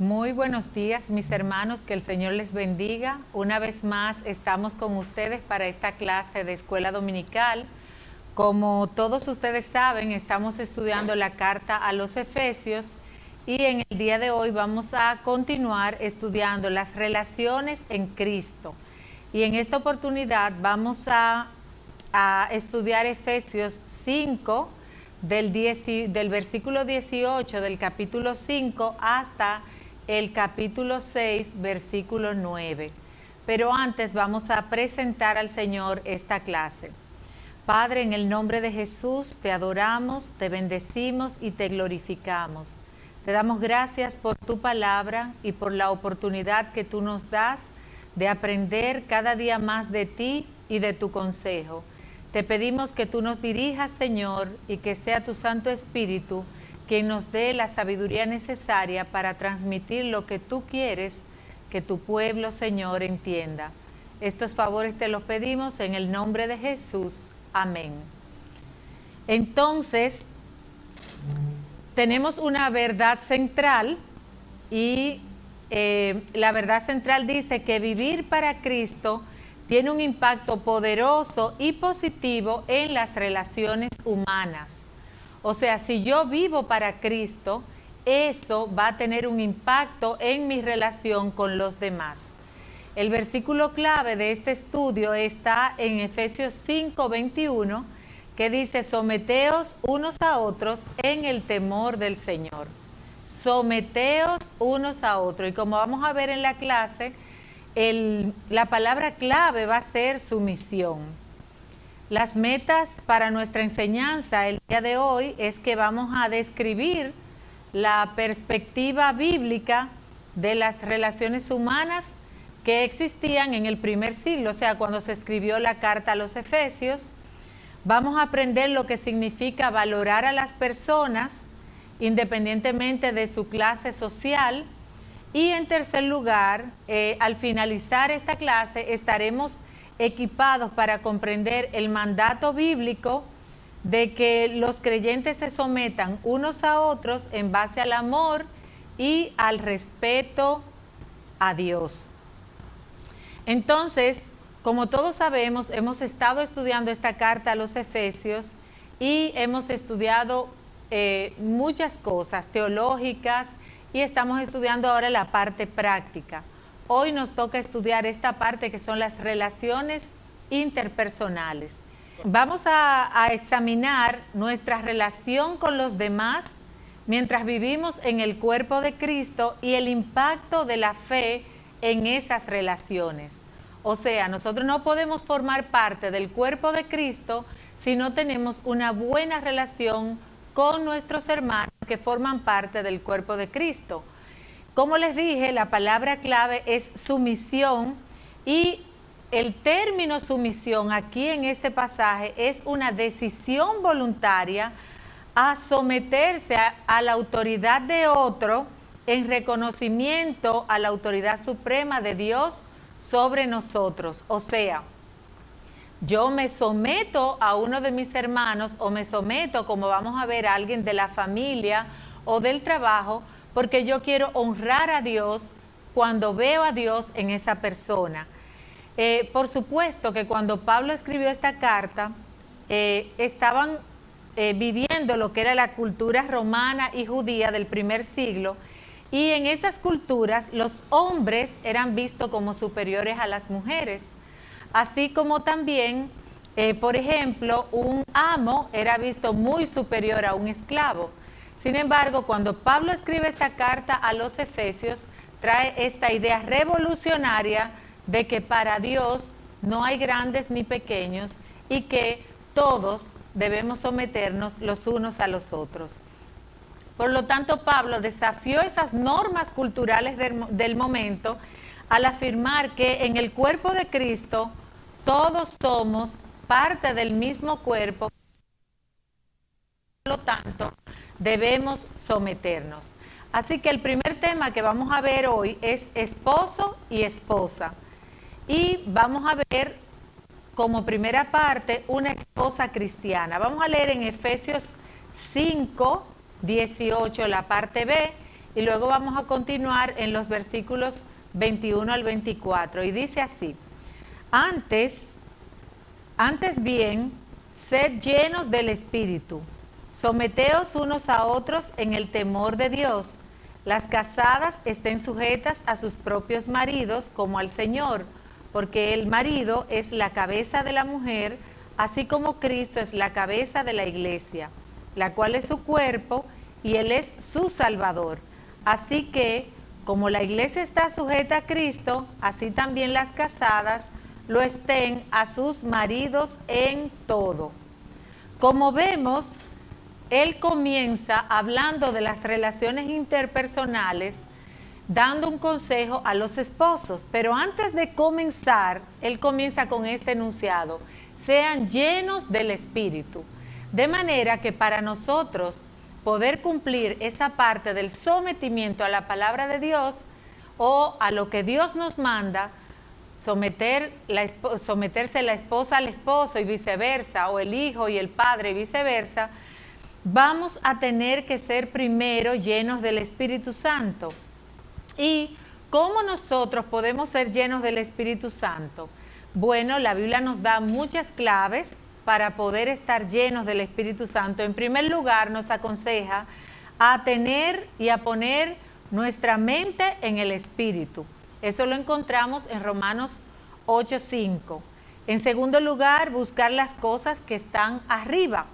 Muy buenos días, mis hermanos, que el Señor les bendiga. Una vez más estamos con ustedes para esta clase de escuela dominical. Como todos ustedes saben, estamos estudiando la carta a los Efesios y en el día de hoy vamos a continuar estudiando las relaciones en Cristo. Y en esta oportunidad vamos a estudiar Efesios 5, del versículo 18 del capítulo 5 hasta el capítulo 6, versículo 9. Pero antes vamos a presentar al Señor esta clase. Padre, en el nombre de Jesús, te adoramos, te bendecimos y te glorificamos. Te damos gracias por tu palabra y por la oportunidad que tú nos das de aprender cada día más de ti y de tu consejo. Te pedimos que tú nos dirijas, Señor, y que sea tu Santo Espíritu quien nos dé la sabiduría necesaria para transmitir lo que tú quieres que tu pueblo, Señor, entienda. Estos favores te los pedimos en el nombre de Jesús. Amén. Entonces, tenemos una verdad central y la verdad central dice que vivir para Cristo tiene un impacto poderoso y positivo en las relaciones humanas. O sea, si yo vivo para Cristo, eso va a tener un impacto en mi relación con los demás. El versículo clave de este estudio está en Efesios 5:21, que dice: someteos unos a otros en el temor del Señor. Someteos unos a otros. Y como vamos a ver en la clase, la palabra clave va a ser sumisión. Las metas para nuestra enseñanza el día de hoy es que vamos a describir la perspectiva bíblica de las relaciones humanas que existían en el primer siglo, o sea, cuando se escribió la carta a los Efesios. Vamos a aprender lo que significa valorar a las personas independientemente de su clase social. Y en tercer lugar, al finalizar esta clase estaremos equipados para comprender el mandato bíblico de que los creyentes se sometan unos a otros en base al amor y al respeto a Dios. Entonces, como todos sabemos, hemos estado estudiando esta carta a los Efesios y hemos estudiado muchas cosas teológicas y estamos estudiando ahora la parte práctica. Hoy nos toca estudiar esta parte que son las relaciones interpersonales. Vamos a examinar nuestra relación con los demás mientras vivimos en el cuerpo de Cristo y el impacto de la fe en esas relaciones. O sea, nosotros no podemos formar parte del cuerpo de Cristo si no tenemos una buena relación con nuestros hermanos que forman parte del cuerpo de Cristo. Como les dije, la palabra clave es sumisión y el término sumisión aquí en este pasaje es una decisión voluntaria a someterse a la autoridad de otro en reconocimiento a la autoridad suprema de Dios sobre nosotros. O sea, yo me someto a uno de mis hermanos o me someto, como vamos a ver, a alguien de la familia o del trabajo, porque yo quiero honrar a Dios cuando veo a Dios en esa persona. Por supuesto que cuando Pablo escribió esta carta, estaban viviendo lo que era la cultura romana y judía del primer siglo, y en esas culturas los hombres eran vistos como superiores a las mujeres, así como también, por ejemplo, un amo era visto muy superior a un esclavo. Sin embargo, cuando Pablo escribe esta carta a los Efesios, trae esta idea revolucionaria de que para Dios no hay grandes ni pequeños y que todos debemos someternos los unos a los otros. Por lo tanto, Pablo desafió esas normas culturales del momento al afirmar que en el cuerpo de Cristo todos somos parte del mismo cuerpo. Por lo tanto, debemos someternos. Así que el primer tema que vamos a ver hoy es esposo y esposa. Y vamos a ver como primera parte una esposa cristiana. Vamos a leer en Efesios 5, 18 la parte B y luego vamos a continuar en los versículos 21 al 24. Y dice así: Antes bien, sed llenos del Espíritu, someteos unos a otros en el temor de Dios. Las casadas estén sujetas a sus propios maridos como al Señor, porque el marido es la cabeza de la mujer, así como Cristo es la cabeza de la iglesia, la cual es su cuerpo y Él es su Salvador. Así que, como la iglesia está sujeta a Cristo, así también las casadas lo estén a sus maridos en todo. Como vemos, él comienza hablando de las relaciones interpersonales, dando un consejo a los esposos. Pero antes de comenzar, él comienza con este enunciado: sean llenos del Espíritu. De manera que para nosotros poder cumplir esa parte del sometimiento a la palabra de Dios o a lo que Dios nos manda, someterse la esposa al esposo y viceversa, o el hijo y el padre y viceversa, vamos a tener que ser primero llenos del Espíritu Santo. ¿Y cómo nosotros podemos ser llenos del Espíritu Santo? Bueno, la Biblia nos da muchas claves para poder estar llenos del Espíritu Santo. En primer lugar, nos aconseja a tener y a poner nuestra mente en el Espíritu. Eso lo encontramos en Romanos 8:5. En segundo lugar, buscar las cosas que están arriba.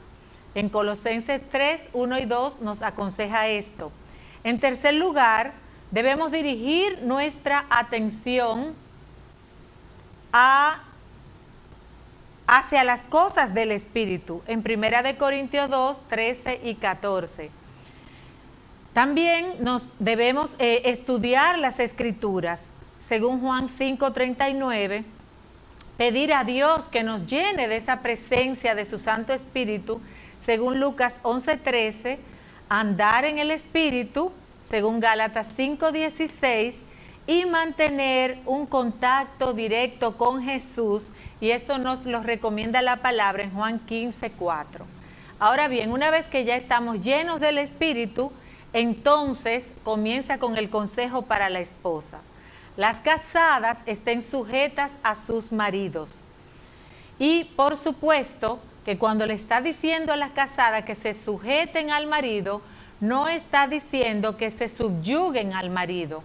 En Colosenses 3:1 y 2 nos aconseja esto. En tercer lugar, debemos dirigir nuestra atención hacia las cosas del Espíritu. En 1 Corintios 2:13 y 14. También nos debemos estudiar las Escrituras. Según Juan 5:39, pedir a Dios que nos llene de esa presencia de su Santo Espíritu. Según Lucas 11:13, andar en el Espíritu, según Gálatas 5:16, y mantener un contacto directo con Jesús, y esto nos lo recomienda la palabra en Juan 15:4. Ahora bien, una vez que ya estamos llenos del Espíritu, entonces comienza con el consejo para la esposa. Las casadas estén sujetas a sus maridos. Y por supuesto que cuando le está diciendo a las casadas que se sujeten al marido, no está diciendo que se subyuguen al marido.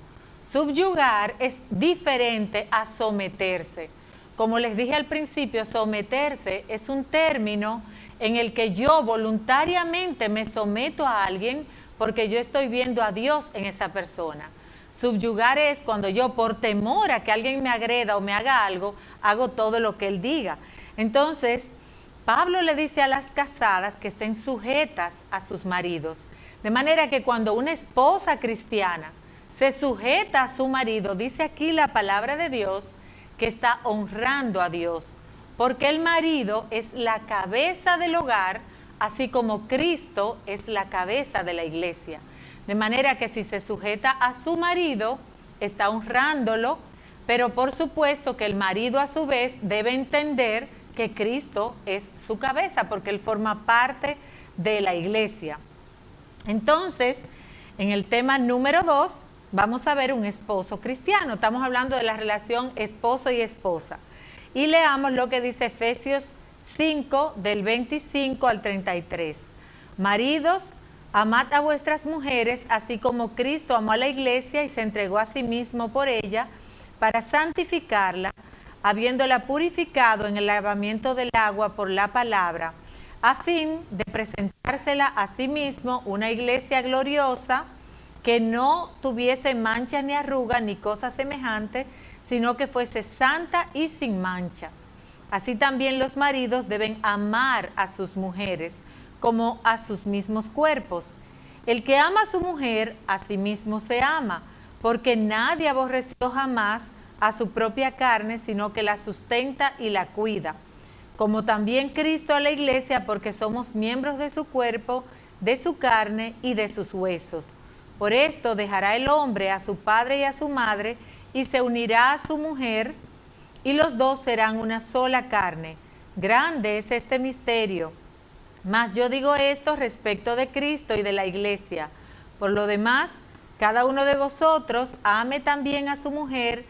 Subyugar es diferente a someterse. Como les dije al principio, someterse es un término en el que yo voluntariamente me someto a alguien porque yo estoy viendo a Dios en esa persona. Subyugar es cuando yo, por temor a que alguien me agreda o me haga algo, hago todo lo que él diga. Entonces, Pablo le dice a las casadas que estén sujetas a sus maridos. De manera que cuando una esposa cristiana se sujeta a su marido, dice aquí la palabra de Dios que está honrando a Dios, porque el marido es la cabeza del hogar, así como Cristo es la cabeza de la iglesia. De manera que si se sujeta a su marido, está honrándolo, pero por supuesto que el marido a su vez debe entender que Cristo es su cabeza, porque él forma parte de la iglesia. Entonces, en el tema número 2, vamos a ver un esposo cristiano. Estamos hablando de la relación esposo y esposa. Y leamos lo que dice Efesios 5, del 25 al 33. Maridos, amad a vuestras mujeres, así como Cristo amó a la iglesia y se entregó a sí mismo por ella, para santificarla, habiéndola purificado en el lavamiento del agua por la palabra, a fin de presentársela a sí mismo una iglesia gloriosa, que no tuviese mancha ni arruga ni cosa semejante, sino que fuese santa y sin mancha. Así también los maridos deben amar a sus mujeres como a sus mismos cuerpos. El que ama a su mujer, a sí mismo se ama, porque nadie aborreció jamás a su propia carne, sino que la sustenta y la cuida. Como también Cristo a la iglesia, porque somos miembros de su cuerpo, de su carne y de sus huesos. Por esto dejará el hombre a su padre y a su madre, y se unirá a su mujer, y los dos serán una sola carne. Grande es este misterio. Mas yo digo esto respecto de Cristo y de la iglesia. Por lo demás, cada uno de vosotros ame también a su mujer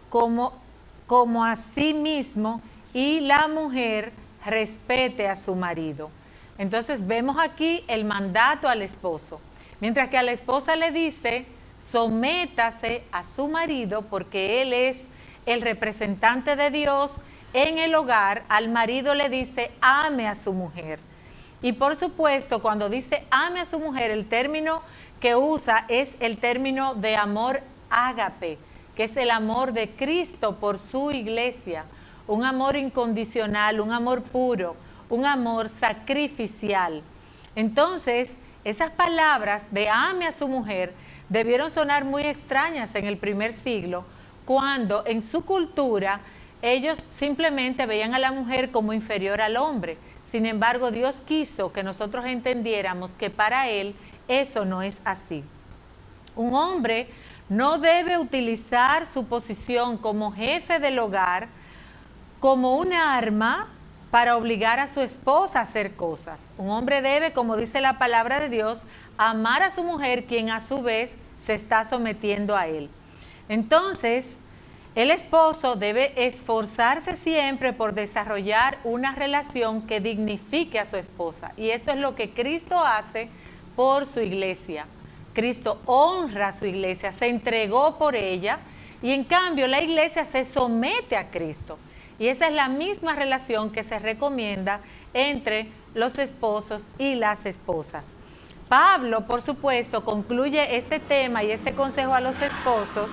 como a sí mismo, y la mujer respete a su marido. Entonces vemos aquí el mandato al esposo. Mientras que a la esposa le dice, sométase a su marido porque él es el representante de Dios en el hogar, al marido le dice, ame a su mujer. Y por supuesto, cuando dice ame a su mujer, el término que usa es el término de amor ágape, que es el amor de Cristo por su iglesia, un amor incondicional, un amor puro, un amor sacrificial. Entonces, esas palabras de ame a su mujer debieron sonar muy extrañas en el primer siglo, cuando en su cultura ellos simplemente veían a la mujer como inferior al hombre. Sin embargo, Dios quiso que nosotros entendiéramos que para Él eso no es así. Un hombre no debe utilizar su posición como jefe del hogar como una arma para obligar a su esposa a hacer cosas. Un hombre debe, como dice la palabra de Dios, amar a su mujer, quien a su vez se está sometiendo a él. Entonces, el esposo debe esforzarse siempre por desarrollar una relación que dignifique a su esposa. Y eso es lo que Cristo hace por su iglesia. Cristo honra a su iglesia, se entregó por ella, y en cambio la iglesia se somete a Cristo. Y esa es la misma relación que se recomienda entre los esposos y las esposas. Pablo, por supuesto, concluye este tema y este consejo a los esposos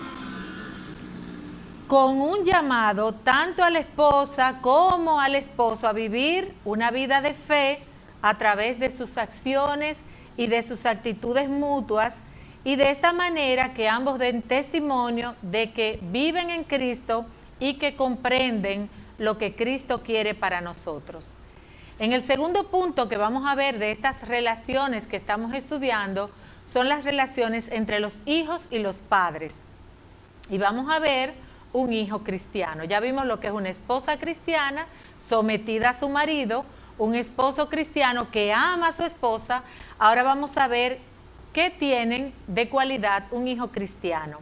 con un llamado tanto a la esposa como al esposo a vivir una vida de fe a través de sus acciones y de sus actitudes mutuas, y de esta manera que ambos den testimonio de que viven en Cristo y que comprenden lo que Cristo quiere para nosotros. En el segundo punto que vamos a ver de estas relaciones que estamos estudiando son las relaciones entre los hijos y los padres. Y vamos a ver un hijo cristiano. Ya vimos lo que es una esposa cristiana sometida a su marido, un esposo cristiano que ama a su esposa. Ahora vamos a ver qué tienen de cualidad un hijo cristiano.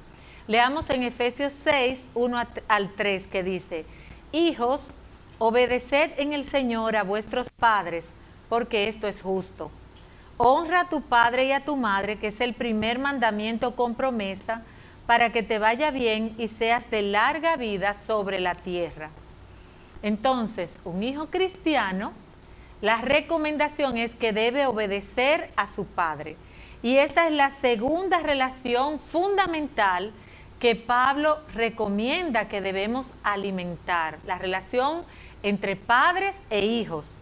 Leamos en Efesios 6, 1 al 3, que dice: hijos, obedeced en el Señor a vuestros padres, porque esto es justo. Honra a tu padre y a tu madre, que es el primer mandamiento con promesa, para que te vaya bien y seas de larga vida sobre la tierra. Entonces, un hijo cristiano, la recomendación es que debe obedecer a su padre. Y esta es la segunda relación fundamental que Pablo recomienda que debemos alimentar, la relación entre padres e hijos.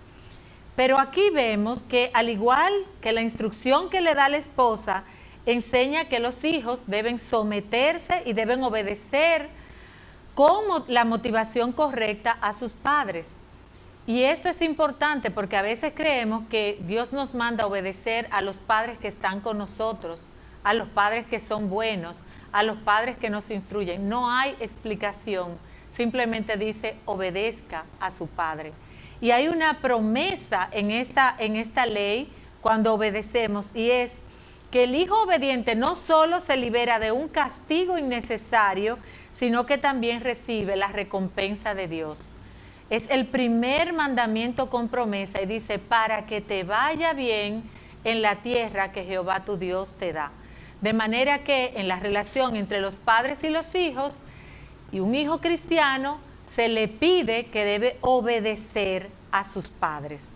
Pero aquí vemos que, al igual que la instrucción que le da la esposa, enseña que los hijos deben someterse y deben obedecer con la motivación correcta a sus padres. Y esto es importante porque a veces creemos que Dios nos manda a obedecer a los padres que están con nosotros, a los padres que son buenos, a los padres que nos instruyen. No hay explicación, simplemente dice obedezca a su padre. Y hay una promesa en esta ley cuando obedecemos, y es que el hijo obediente no solo se libera de un castigo innecesario, sino que también recibe la recompensa de Dios. Es el primer mandamiento con promesa y dice, para que te vaya bien en la tierra que Jehová tu Dios te da. De manera que en la relación entre los padres y los hijos, y un hijo cristiano, se le pide que debe obedecer a sus padres.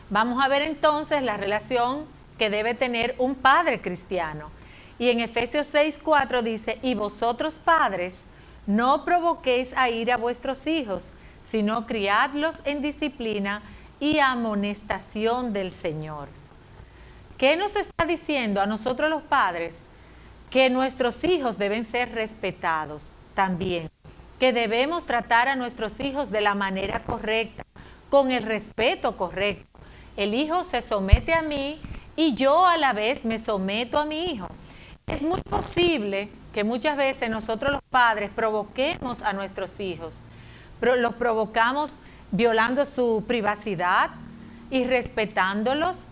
Vamos a ver entonces la relación que debe tener un padre cristiano. Y en Efesios 6:4 dice, y vosotros padres, no provoquéis a ira a vuestros hijos, sino criadlos en disciplina y amonestación del Señor. ¿Qué nos está diciendo a nosotros los padres? Que nuestros hijos deben ser respetados también, que debemos tratar a nuestros hijos de la manera correcta, con el respeto correcto. El hijo se somete a mí y yo a la vez me someto a mi hijo. Es muy posible que muchas veces nosotros los padres provoquemos a nuestros hijos, pero los provocamos violando su privacidad, irrespetándolos,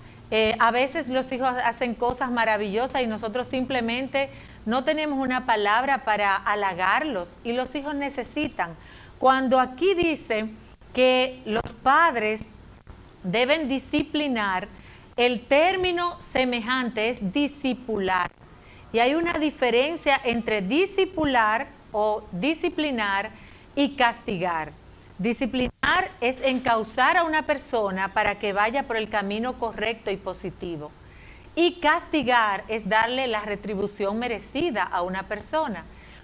A veces los hijos hacen cosas maravillosas y nosotros simplemente no tenemos una palabra para halagarlos, y los hijos necesitan. Cuando aquí dice que los padres deben disciplinar, el término semejante es discipular. Y hay una diferencia entre discipular o disciplinar y castigar. Disciplinar es encauzar a una persona para que vaya por el camino correcto y positivo. Y castigar es darle la retribución merecida a una persona.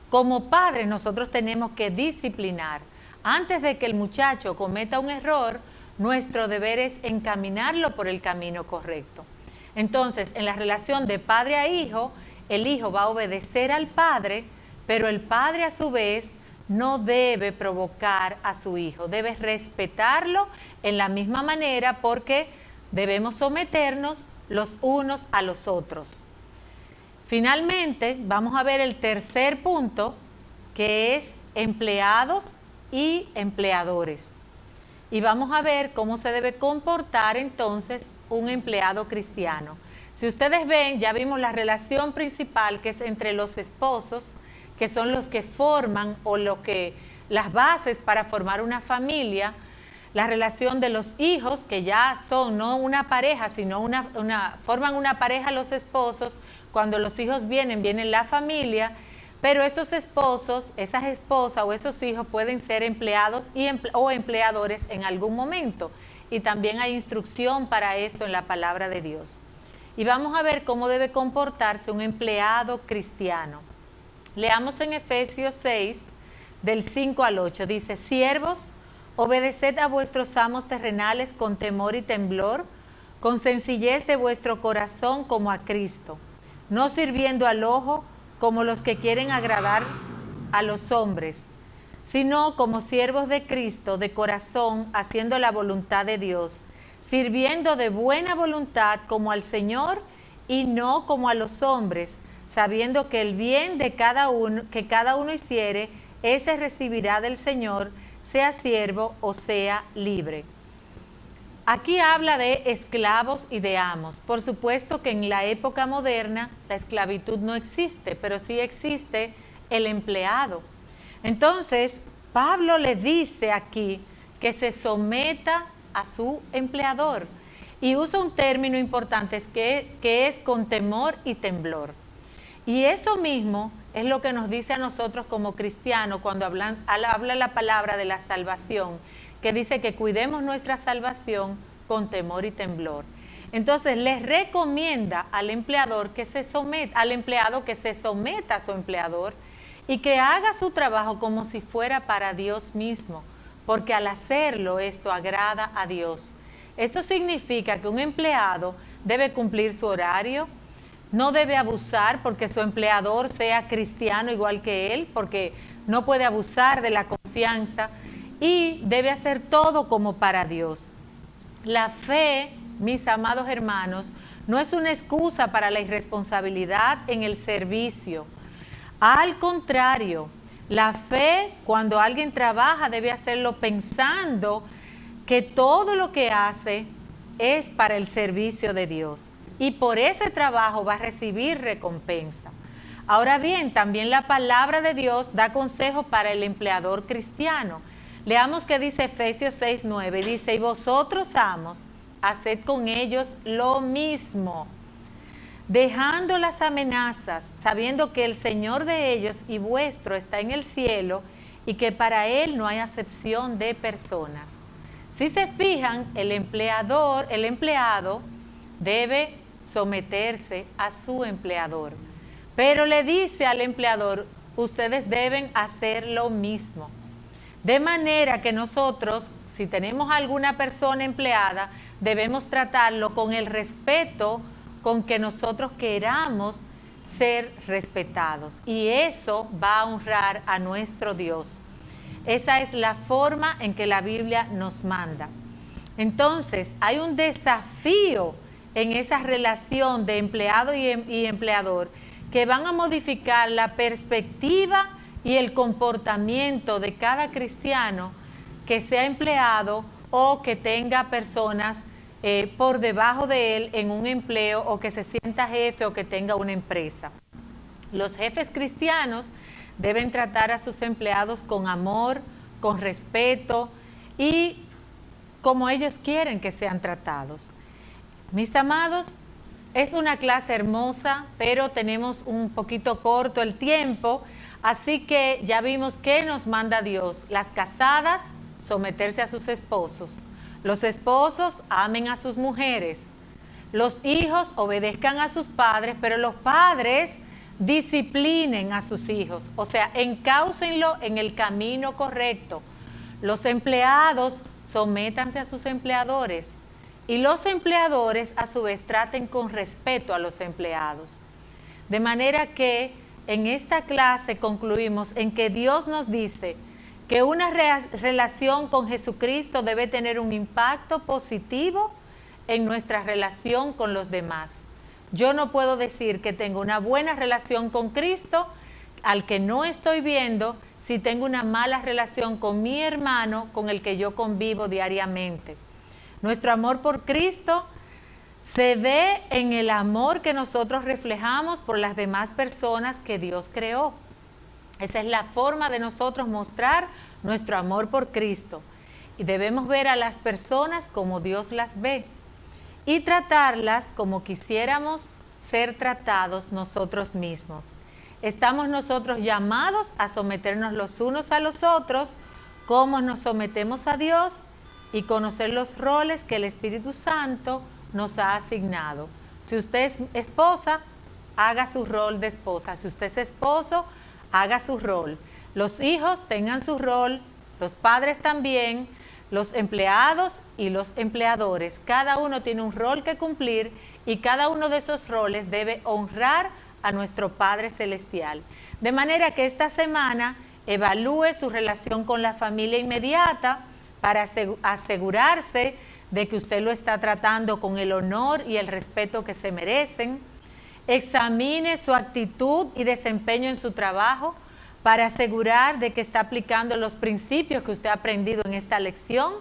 Como padres nosotros tenemos que disciplinar. Antes de que el muchacho cometa un error, nuestro deber es encaminarlo por el camino correcto. Entonces, en la relación de padre a hijo, el hijo va a obedecer al padre, pero el padre a su vez no debe provocar a su hijo, debe respetarlo en la misma manera, porque debemos someternos los unos a los otros. Finalmente, vamos a ver el tercer punto, que es empleados y empleadores. Y vamos a ver cómo se debe comportar entonces un empleado cristiano. Si ustedes ven, ya vimos la relación principal, que es entre los esposos, que son los que forman las bases para formar una familia. La relación de los hijos, que ya son no una pareja, sino forman una pareja los esposos. Cuando los hijos viene la familia, pero esos esposos, esas esposas o esos hijos pueden ser empleados o empleadores en algún momento. Y también hay instrucción para esto en la palabra de Dios. Y vamos a ver cómo debe comportarse un empleado cristiano. Leamos en Efesios 6, del 5 al 8. Dice: siervos, obedeced a vuestros amos terrenales con temor y temblor, con sencillez de vuestro corazón como a Cristo, no sirviendo al ojo como los que quieren agradar a los hombres, sino como siervos de Cristo de corazón, haciendo la voluntad de Dios, sirviendo de buena voluntad como al Señor y no como a los hombres, sabiendo que el bien de cada uno hiciere, ese recibirá del Señor, sea siervo o sea libre. Aquí habla de esclavos y de amos. Por supuesto que en la época moderna la esclavitud no existe, pero sí existe el empleado. Entonces, Pablo le dice aquí que se someta a su empleador, y usa un término importante que es con temor y temblor. Y eso mismo es lo que nos dice a nosotros como cristianos cuando habla la palabra de la salvación, que dice que cuidemos nuestra salvación con temor y temblor. Entonces les recomienda al empleado que se someta a su empleador y que haga su trabajo como si fuera para Dios mismo, porque al hacerlo esto agrada a Dios. Esto significa que un empleado debe cumplir su horario, no debe abusar porque su empleador sea cristiano igual que él, porque no puede abusar de la confianza, y debe hacer todo como para Dios. La fe, mis amados hermanos, no es una excusa para la irresponsabilidad en el servicio. Al contrario, la fe, cuando alguien trabaja, debe hacerlo pensando que todo lo que hace es para el servicio de Dios, y por ese trabajo va a recibir recompensa. Ahora bien, también la palabra de Dios da consejo para el empleador cristiano. Leamos que dice Efesios 6:9, dice: y vosotros, amos, haced con ellos lo mismo, dejando las amenazas, sabiendo que el Señor de ellos y vuestro está en el cielo, y que para Él no hay acepción de personas. Si se fijan, el empleado debe someterse a su empleador, pero le dice al empleador: ustedes deben hacer lo mismo. De manera que nosotros, si tenemos alguna persona empleada, debemos tratarlo con el respeto con que nosotros queramos ser respetados, y eso va a honrar a nuestro Dios. Esa es la forma en que la Biblia nos manda. Entonces, hay un desafío en esa relación de empleado y empleador, que van a modificar la perspectiva y el comportamiento de cada cristiano que sea empleado o que tenga personas por debajo de él en un empleo o que se sienta jefe o que tenga una empresa. Los jefes cristianos deben tratar a sus empleados con amor, con respeto y como ellos quieren que sean tratados. Mis amados, es una clase hermosa, pero tenemos un poquito corto el tiempo, así que ya vimos qué nos manda Dios. Las casadas, someterse a sus esposos. Los esposos, amen a sus mujeres. Los hijos, obedezcan a sus padres, pero los padres, disciplinen a sus hijos. O sea, encáucenlo en el camino correcto. Los empleados, sométanse a sus empleadores. Y los empleadores, a su vez, traten con respeto a los empleados. De manera que en esta clase concluimos en que Dios nos dice que una relación con Jesucristo debe tener un impacto positivo en nuestra relación con los demás. Yo no puedo decir que tengo una buena relación con Cristo al que no estoy viendo si tengo una mala relación con mi hermano con el que yo convivo diariamente. Nuestro amor por Cristo se ve en el amor que nosotros reflejamos por las demás personas que Dios creó. Esa es la forma de nosotros mostrar nuestro amor por Cristo. Y debemos ver a las personas como Dios las ve y tratarlas como quisiéramos ser tratados nosotros mismos. Estamos nosotros llamados a someternos los unos a los otros como nos sometemos a Dios y conocer los roles que el Espíritu Santo nos ha asignado. Si usted es esposa, haga su rol de esposa. Si usted es esposo, haga su rol. Los hijos tengan su rol, los padres también, los empleados y los empleadores. Cada uno tiene un rol que cumplir y cada uno de esos roles debe honrar a nuestro Padre Celestial. De manera que esta semana evalúe su relación con la familia inmediata para asegurarse de que usted lo está tratando con el honor y el respeto que se merecen. Examine su actitud y desempeño en su trabajo para asegurar de que está aplicando los principios que usted ha aprendido en esta lección.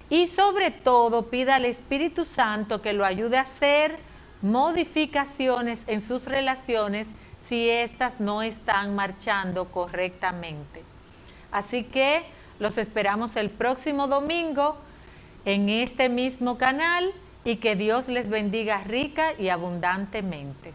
Y sobre todo, pida al Espíritu Santo que lo ayude a hacer modificaciones en sus relaciones si éstas no están marchando correctamente. Así que los esperamos el próximo domingo en este mismo canal y que Dios les bendiga rica y abundantemente.